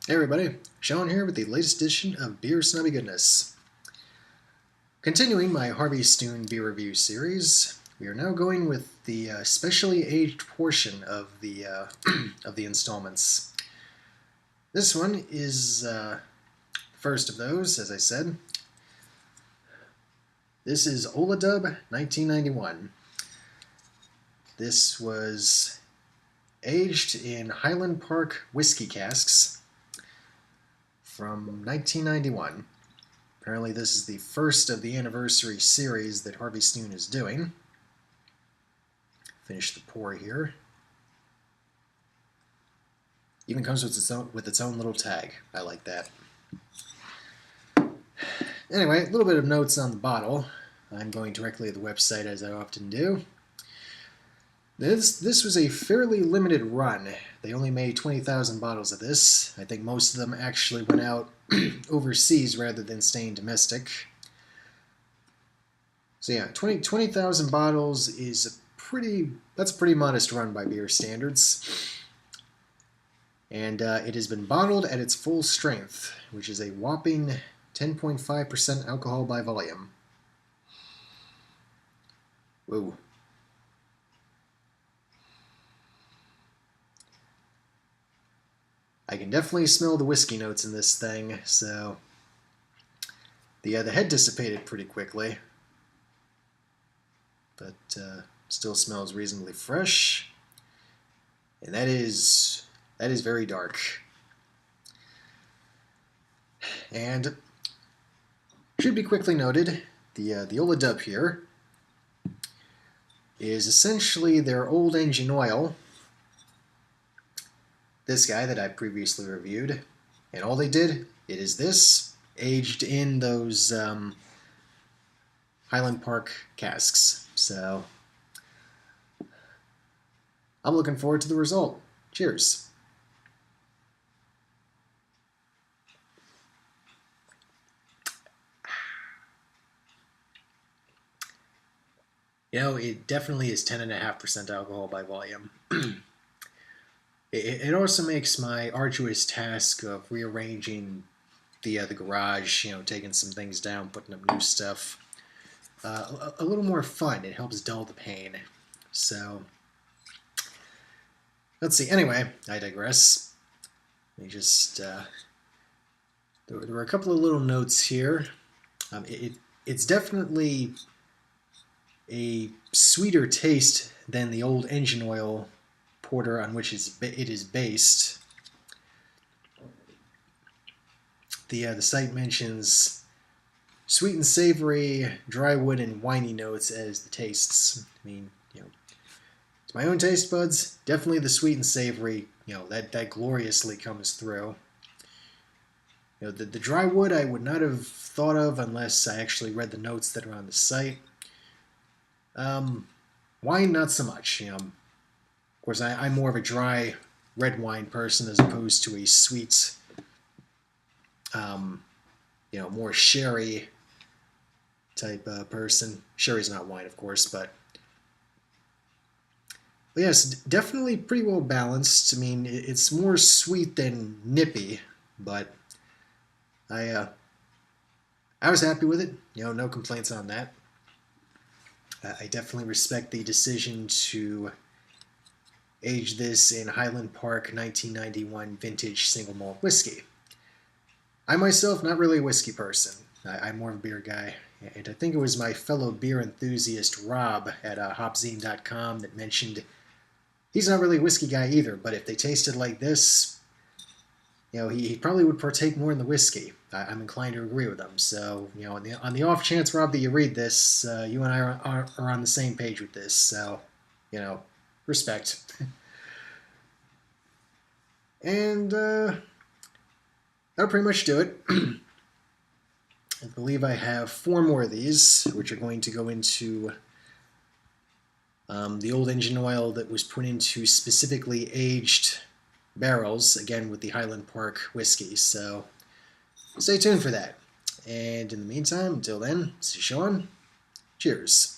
Hey everybody, Sean here with the latest edition of Beer-snobby goodness. Continuing my Harviestoun beer review series, we are now going with the specially aged portion of the of the installments. This one is the first of those, as I said. This is Ola Dubh 1991. This was aged in Highland Park whiskey casks from 1991. Apparently this is the first of the anniversary series that Harviestoun is doing. Finish the pour here. Even comes with its own little tag. I like that. Anyway, a little bit of notes on the bottle. I'm going directly to the website as I often do. This was a fairly limited run. They only made 20,000 bottles of this. I think most of them actually went out overseas rather than staying domestic. So yeah, 20,000 bottles is that's a pretty modest run by beer standards. And it has been bottled at its full strength, which is a whopping 10.5% alcohol by volume. Whoa. I can definitely smell the whiskey notes in this thing, so the head dissipated pretty quickly, but still smells reasonably fresh, and that is very dark. And should be quickly noted, the Ola Dubh here is essentially their old engine oil. This guy that I previously reviewed, and all they did, it is this, aged in those Highland Park casks. So I'm looking forward to the result. Cheers. You know, it definitely is 10.5% alcohol by volume. It also makes my arduous task of rearranging the garage, taking some things down, putting up new stuff, a little more fun. It helps dull the pain. So, let's see. Anyway, I digress. Let me just, there were a couple of little notes here. It's definitely a sweeter taste than the old engine oil porter on which it is based. The site mentions sweet and savory, dry wood, and winey notes as the tastes. I mean, it's my own taste buds. Definitely the sweet and savory. That gloriously comes through. The dry wood I would not have thought of unless I actually read the notes that are on the site. Wine, not so much. Of course, I'm more of a dry red wine person as opposed to a sweet, more sherry type person. Sherry's not wine, of course, but yes, definitely pretty well balanced. I mean, it's more sweet than nippy, but I was happy with it. No complaints on that. I definitely respect the decision to age this in Highland Park 1991 vintage single malt whiskey. I myself, not really a whiskey person. I'm more of a beer guy. And I think it was my fellow beer enthusiast Rob at hopzine.com that mentioned he's not really a whiskey guy either, but if they tasted like this, he probably would partake more in the whiskey. I'm inclined to agree with him. So, on the off chance, Rob, that you read this, you and I are on the same page with this. So, respect. And that'll pretty much do it. I believe I have 4 more of these, which are going to go into the old engine oil that was put into specifically aged barrels, again with the Highland Park whiskey. So stay tuned for that. And in the meantime, until then, this is Sean. Cheers.